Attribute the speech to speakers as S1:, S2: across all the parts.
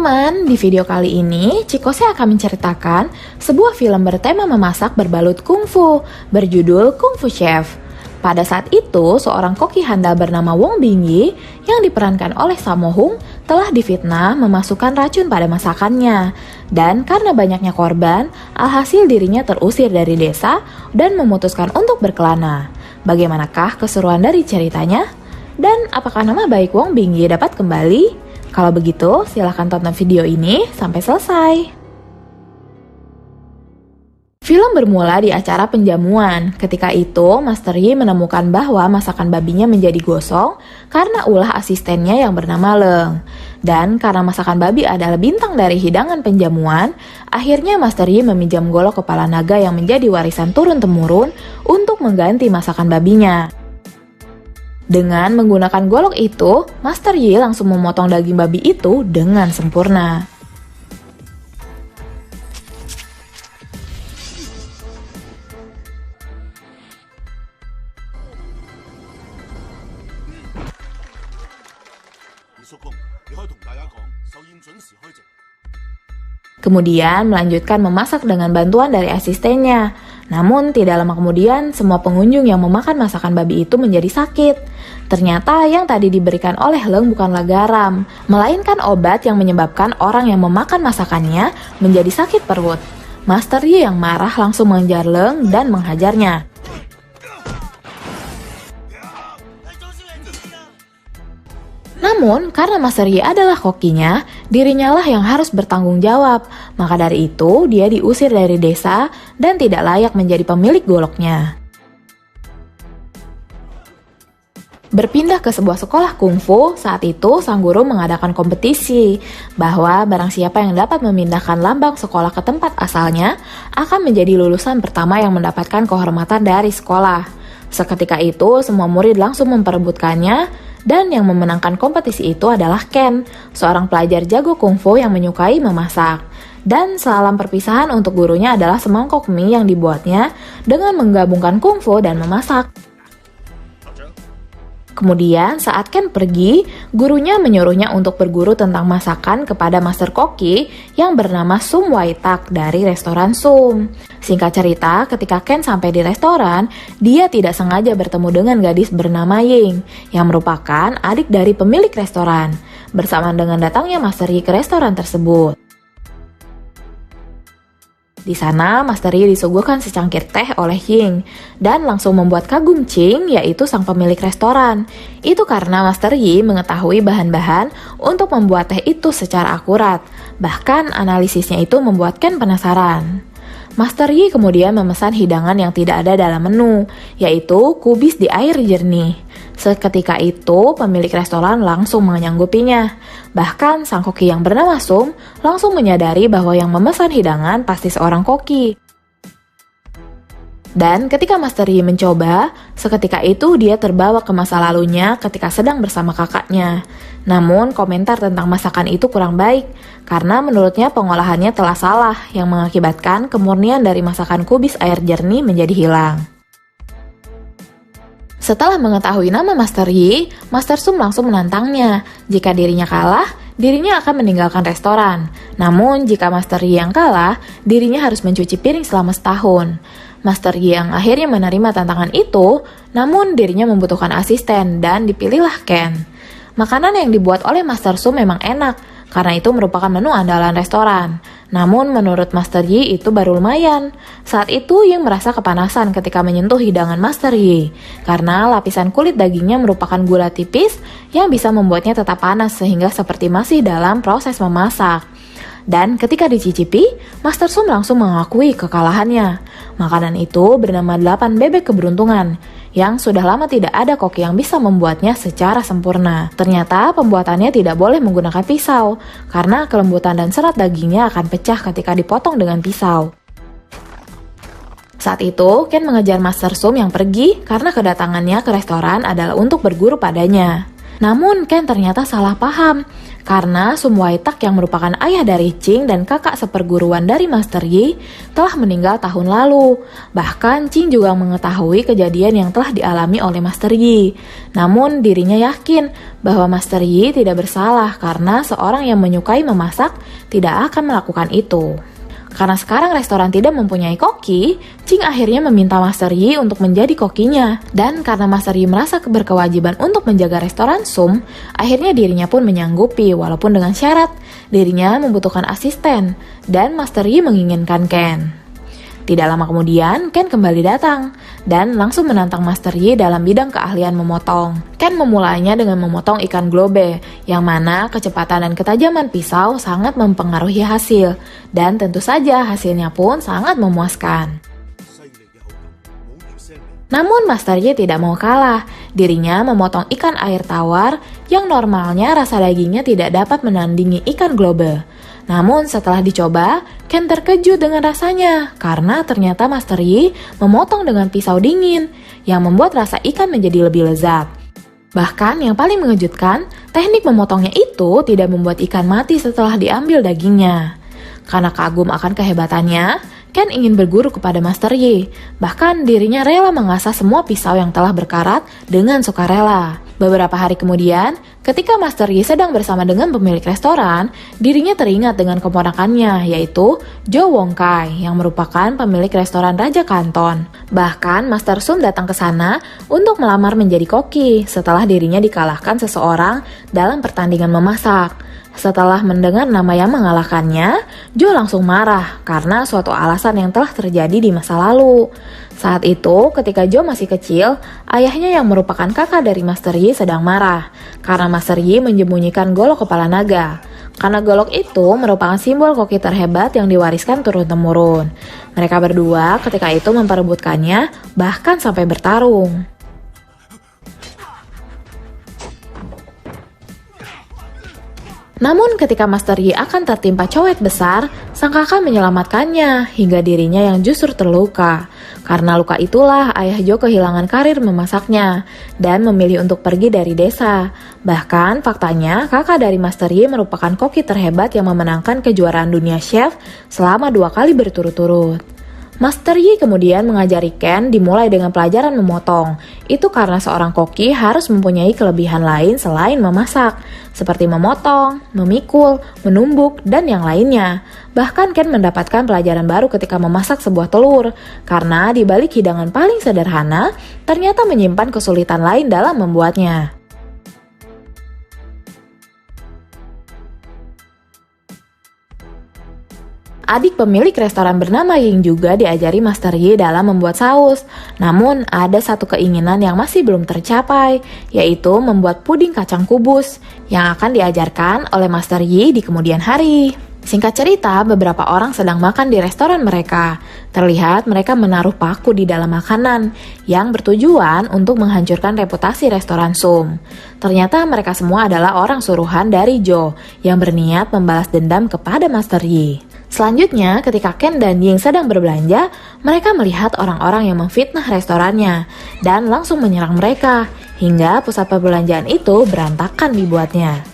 S1: teman-teman, di video kali ini Cikose akan menceritakan sebuah film bertema memasak berbalut kungfu berjudul Kung Fu Chef. Pada saat itu, seorang koki handal bernama Wong Bingyi yang diperankan oleh Sammo Hung telah difitnah memasukkan racun pada masakannya. Dan karena banyaknya korban, alhasil dirinya terusir dari desa dan memutuskan untuk berkelana. Bagaimanakah keseruan dari ceritanya? Dan apakah nama baik Wong Bingyi dapat kembali? Kalau begitu, silahkan tonton video ini sampai selesai. Film bermula di acara penjamuan. Ketika itu, Master Yi menemukan bahwa masakan babinya menjadi gosong karena ulah asistennya yang bernama Leng. Dan karena masakan babi adalah bintang dari hidangan penjamuan, akhirnya Master Yi meminjam golok kepala naga yang menjadi warisan turun-temurun untuk mengganti masakan babinya. Dengan menggunakan golok itu, Master Yi langsung memotong daging babi itu dengan sempurna. Kemudian melanjutkan memasak dengan bantuan dari asistennya. Namun tidak lama kemudian semua pengunjung yang memakan masakan babi itu menjadi sakit. Ternyata yang tadi diberikan oleh Leng bukanlah garam, melainkan obat yang menyebabkan orang yang memakan masakannya menjadi sakit perut. Master Yi yang marah langsung mengejar Leng dan menghajarnya. Namun, karena Master Yi adalah kokinya, dirinya lah yang harus bertanggung jawab. Maka dari itu, dia diusir dari desa dan tidak layak menjadi pemilik goloknya. Berpindah ke sebuah sekolah kungfu, saat itu sang guru mengadakan kompetisi bahwa barang siapa yang dapat memindahkan lambang sekolah ke tempat asalnya akan menjadi lulusan pertama yang mendapatkan kehormatan dari sekolah. Seketika itu, semua murid langsung memperebutkannya. Dan yang memenangkan kompetisi itu adalah Ken, seorang pelajar jago kungfu yang menyukai memasak. Dan salam perpisahan untuk gurunya adalah semangkok mie yang dibuatnya dengan menggabungkan kungfu dan memasak. Kemudian saat Ken pergi, gurunya menyuruhnya untuk berguru tentang masakan kepada Master Koki yang bernama Sum Wai Tak dari restoran Sum. Singkat cerita, ketika Ken sampai di restoran, dia tidak sengaja bertemu dengan gadis bernama Ying yang merupakan adik dari pemilik restoran. Bersamaan dengan datangnya Master Yi ke restoran tersebut. Di sana, Master Yi disuguhkan secangkir teh oleh Ying dan langsung membuat kagum Ching, yaitu sang pemilik restoran. Itu karena Master Yi mengetahui bahan-bahan untuk membuat teh itu secara akurat. Bahkan analisisnya itu membuat Ken penasaran. Master Yi kemudian memesan hidangan yang tidak ada dalam menu, yaitu kubis di air jernih. Seketika itu, pemilik restoran langsung menyanggupinya. Bahkan sang koki yang bernama Sum langsung menyadari bahwa yang memesan hidangan pasti seorang koki. Dan ketika Master Yi mencoba, seketika itu dia terbawa ke masa lalunya ketika sedang bersama kakaknya. Namun komentar tentang masakan itu kurang baik, karena menurutnya pengolahannya telah salah yang mengakibatkan kemurnian dari masakan kubis air jernih menjadi hilang. Setelah mengetahui nama Master Yi, Master Sum langsung menantangnya. Jika dirinya kalah, dirinya akan meninggalkan restoran. Namun jika Master Yi yang kalah, dirinya harus mencuci piring selama setahun. Master Yi yang akhirnya menerima tantangan itu, namun dirinya membutuhkan asisten dan dipilihlah Ken. Makanan yang dibuat oleh Master Sum memang enak, karena itu merupakan menu andalan restoran. Namun menurut Master Yi itu baru lumayan. Saat itu Ying merasa kepanasan ketika menyentuh hidangan Master Yi, karena lapisan kulit dagingnya merupakan gula tipis yang bisa membuatnya tetap panas sehingga seperti masih dalam proses memasak. Dan ketika dicicipi, Master Sum langsung mengakui kekalahannya. Makanan itu bernama 8 bebek keberuntungan, yang sudah lama tidak ada koki yang bisa membuatnya secara sempurna. Ternyata pembuatannya tidak boleh menggunakan pisau, karena kelembutan dan serat dagingnya akan pecah ketika dipotong dengan pisau. Saat itu, Ken mengejar Master Sum yang pergi karena kedatangannya ke restoran adalah untuk berguru padanya. Namun Ken ternyata salah paham, Karena Sum Waitak yang merupakan ayah dari Ching dan kakak seperguruan dari Master Yi telah meninggal tahun lalu. Bahkan Ching juga mengetahui kejadian yang telah dialami oleh Master Yi. Namun dirinya yakin bahwa Master Yi tidak bersalah karena seorang yang menyukai memasak tidak akan melakukan itu. Karena sekarang restoran tidak mempunyai koki, Ching akhirnya meminta Master Yi untuk menjadi kokinya. Dan karena Master Yi merasa berkewajiban untuk menjaga restoran Sum, akhirnya dirinya pun menyanggupi walaupun dengan syarat dirinya membutuhkan asisten dan Master Yi menginginkan Ken. Tidak lama kemudian, Ken kembali datang dan langsung menantang Master Yi dalam bidang keahlian memotong. Ken memulainya dengan memotong ikan globe, yang mana kecepatan dan ketajaman pisau sangat mempengaruhi hasil, dan tentu saja hasilnya pun sangat memuaskan. Namun Master Yi tidak mau kalah, dirinya memotong ikan air tawar yang normalnya rasa dagingnya tidak dapat menandingi ikan globe. Namun setelah dicoba, Ken terkejut dengan rasanya karena ternyata Master Yi memotong dengan pisau dingin yang membuat rasa ikan menjadi lebih lezat. Bahkan yang paling mengejutkan, teknik memotongnya itu tidak membuat ikan mati setelah diambil dagingnya. Karena kagum akan kehebatannya, Ken ingin berguru kepada Master Yi. Bahkan dirinya rela mengasah semua pisau yang telah berkarat dengan sukarela. Beberapa hari kemudian, ketika Master Yi sedang bersama dengan pemilik restoran, dirinya teringat dengan keponakannya, yaitu Jo Wong Kai, yang merupakan pemilik restoran Raja Kanton. Bahkan Master Sum datang ke sana untuk melamar menjadi koki setelah dirinya dikalahkan seseorang dalam pertandingan memasak. Setelah mendengar nama yang mengalahkannya, Jo langsung marah karena suatu alasan yang telah terjadi di masa lalu. Saat itu, ketika Jo masih kecil, ayahnya yang merupakan kakak dari Master Yi sedang marah karena Master Yi menyembunyikan golok kepala naga. Karena golok itu merupakan simbol koki terhebat yang diwariskan turun-temurun. Mereka berdua ketika itu memperebutkannya, bahkan sampai bertarung. Namun ketika Master Yi akan tertimpa cowet besar, sang kakak menyelamatkannya hingga dirinya yang justru terluka. Karena luka itulah ayah Jo kehilangan karir memasaknya dan memilih untuk pergi dari desa. Bahkan faktanya kakak dari Master Yi merupakan koki terhebat yang memenangkan kejuaraan dunia chef selama 2 kali berturut-turut. Master Yi kemudian mengajari Ken dimulai dengan pelajaran memotong. Itu karena seorang koki harus mempunyai kelebihan lain selain memasak, seperti memotong, memikul, menumbuk, dan yang lainnya. Bahkan Ken mendapatkan pelajaran baru ketika memasak sebuah telur, karena di balik hidangan paling sederhana, ternyata menyimpan kesulitan lain dalam membuatnya. Adik pemilik restoran bernama Ying juga diajari Master Yi dalam membuat saus. Namun ada satu keinginan yang masih belum tercapai, yaitu membuat puding kacang kubus yang akan diajarkan oleh Master Yi di kemudian hari. Singkat cerita, beberapa orang sedang makan di restoran mereka. Terlihat mereka menaruh paku di dalam makanan yang bertujuan untuk menghancurkan reputasi restoran Sum. Ternyata mereka semua adalah orang suruhan dari Jo yang berniat membalas dendam kepada Master Yi. Selanjutnya, ketika Ken dan Ying sedang berbelanja, mereka melihat orang-orang yang memfitnah restorannya dan langsung menyerang mereka, hingga pusat perbelanjaan itu berantakan dibuatnya.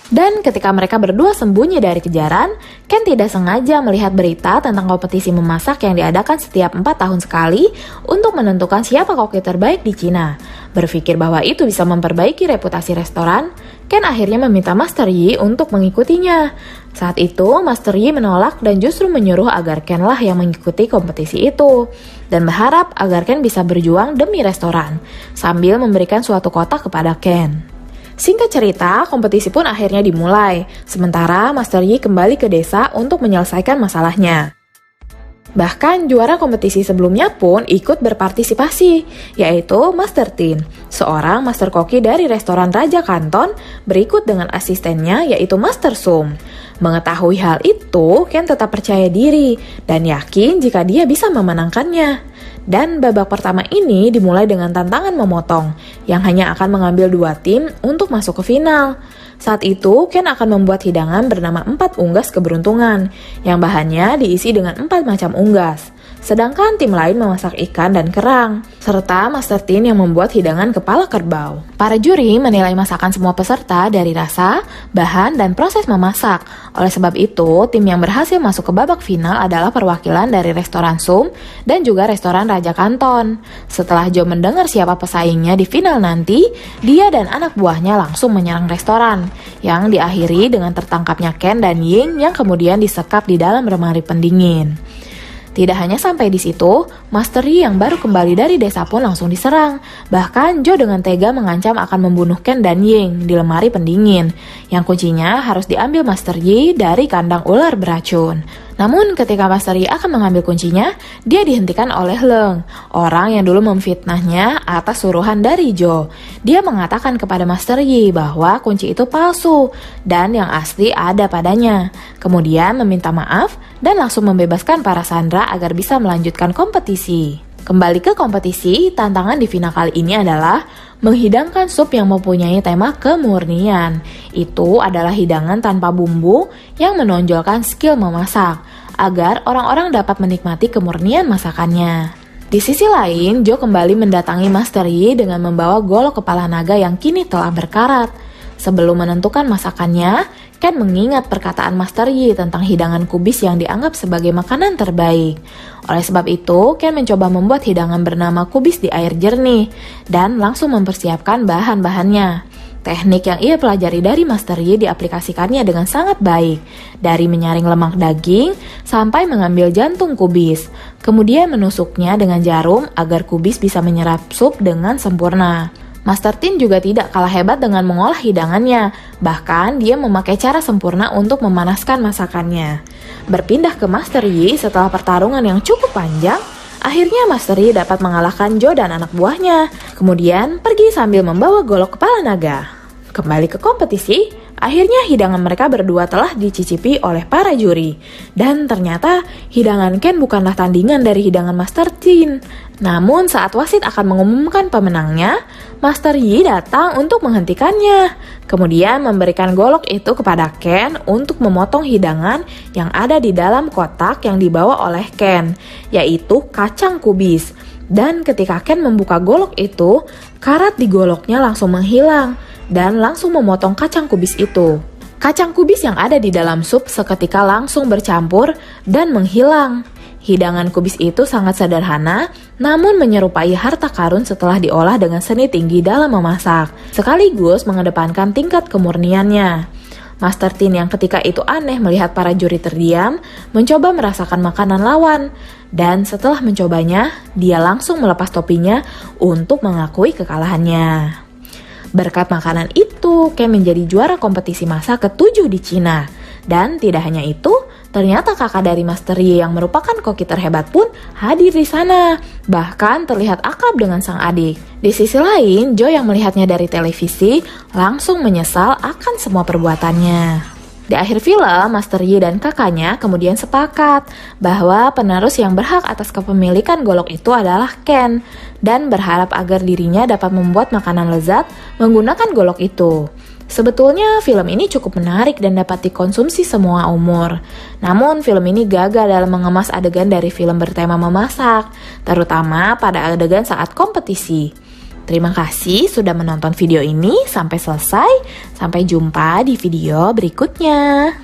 S1: Dan ketika mereka berdua sembunyi dari kejaran, Ken tidak sengaja melihat berita tentang kompetisi memasak yang diadakan setiap 4 tahun sekali untuk menentukan siapa koki terbaik di Cina. Berpikir bahwa itu bisa memperbaiki reputasi restoran, Ken akhirnya meminta Master Yi untuk mengikutinya. Saat itu, Master Yi menolak dan justru menyuruh agar Ken lah yang mengikuti kompetisi itu, dan berharap agar Ken bisa berjuang demi restoran, sambil memberikan suatu kotak kepada Ken. Singkat cerita, kompetisi pun akhirnya dimulai, sementara Master Yi kembali ke desa untuk menyelesaikan masalahnya. Bahkan juara kompetisi sebelumnya pun ikut berpartisipasi, yaitu Master Tin, seorang master koki dari restoran Raja Kanton, berikut dengan asistennya yaitu Master Sum. Mengetahui hal itu, Ken tetap percaya diri dan yakin jika dia bisa memenangkannya. Dan babak pertama ini dimulai dengan tantangan memotong, yang hanya akan mengambil 2 tim untuk masuk ke final. Saat itu, Ken akan membuat hidangan bernama 4 unggas keberuntungan, yang bahannya diisi dengan 4 macam unggas. sedangkan tim lain memasak ikan dan kerang, serta Master Tin yang membuat hidangan kepala kerbau. Para juri menilai masakan semua peserta dari rasa, bahan, dan proses memasak. Oleh sebab itu, tim yang berhasil masuk ke babak final adalah perwakilan dari restoran Sum dan juga restoran Raja Kanton. Setelah Joe mendengar siapa pesaingnya di final nanti, dia dan anak buahnya langsung menyerang restoran, yang diakhiri dengan tertangkapnya Ken dan Ying yang kemudian disekap di dalam lemari pendingin. Tidak hanya sampai di situ, Master Yi yang baru kembali dari desa pun langsung diserang. Bahkan Joe dengan tega mengancam akan membunuh Ken dan Ying di lemari pendingin, yang kuncinya harus diambil Master Yi dari kandang ular beracun. Namun ketika Master Yi akan mengambil kuncinya, dia dihentikan oleh Leng, orang yang dulu memfitnahnya atas suruhan dari Joe. Dia mengatakan kepada Master Yi bahwa kunci itu palsu dan yang asli ada padanya. Kemudian meminta maaf dan langsung membebaskan para sandera agar bisa melanjutkan kompetisi. Kembali ke kompetisi, tantangan di final kali ini adalah menghidangkan sup yang mempunyai tema kemurnian. Itu adalah hidangan tanpa bumbu yang menonjolkan skill memasak, agar orang-orang dapat menikmati kemurnian masakannya. Di sisi lain, Joe kembali mendatangi Master Yi dengan membawa golok kepala naga yang kini telah berkarat. Sebelum menentukan masakannya, Ken mengingat perkataan Master Yi tentang hidangan kubis yang dianggap sebagai makanan terbaik. Oleh sebab itu, Ken mencoba membuat hidangan bernama kubis di air jernih dan langsung mempersiapkan bahan-bahannya. Teknik yang ia pelajari dari Master Yi diaplikasikannya dengan sangat baik, dari menyaring lemak daging sampai mengambil jantung kubis, kemudian menusuknya dengan jarum agar kubis bisa menyerap sup dengan sempurna. Master Tin juga tidak kalah hebat dengan mengolah hidangannya, bahkan dia memakai cara sempurna untuk memanaskan masakannya. Berpindah ke Master Yi setelah pertarungan yang cukup panjang, akhirnya Master Yi dapat mengalahkan Joe dan anak buahnya, kemudian pergi sambil membawa golok kepala naga. Kembali ke kompetisi, akhirnya hidangan mereka berdua telah dicicipi oleh para juri. Dan ternyata hidangan Ken bukanlah tandingan dari hidangan Master Tin. Namun saat wasit akan mengumumkan pemenangnya, Master Yi datang untuk menghentikannya. Kemudian memberikan golok itu kepada Ken untuk memotong hidangan yang ada di dalam kotak yang dibawa oleh Ken, yaitu kacang kubis. Dan ketika Ken membuka golok itu, karat di goloknya langsung menghilang dan langsung memotong kacang kubis itu. Kacang kubis yang ada di dalam sup seketika langsung bercampur dan menghilang. Hidangan kubis itu sangat sederhana, namun menyerupai harta karun setelah diolah dengan seni tinggi dalam memasak, sekaligus mengedepankan tingkat kemurniannya. Master Tin yang ketika itu aneh melihat para juri terdiam, mencoba merasakan makanan lawan, dan setelah mencobanya, dia langsung melepas topinya untuk mengakui kekalahannya. Berkat makanan itu, Ken menjadi juara kompetisi masak ke-7 di Cina. Dan tidak hanya itu, ternyata kakak dari Master Yi yang merupakan koki terhebat pun hadir di sana. Bahkan terlihat akrab dengan sang adik. Di sisi lain, Joe yang melihatnya dari televisi langsung menyesal akan semua perbuatannya. Di akhir film, Master Yi dan kakaknya kemudian sepakat bahwa penerus yang berhak atas kepemilikan golok itu adalah Ken dan berharap agar dirinya dapat membuat makanan lezat menggunakan golok itu. Sebetulnya film ini cukup menarik dan dapat dikonsumsi semua umur. Namun film ini gagal dalam mengemas adegan dari film bertema memasak, terutama pada adegan saat kompetisi. Terima kasih sudah menonton video ini sampai selesai. Sampai jumpa di video berikutnya.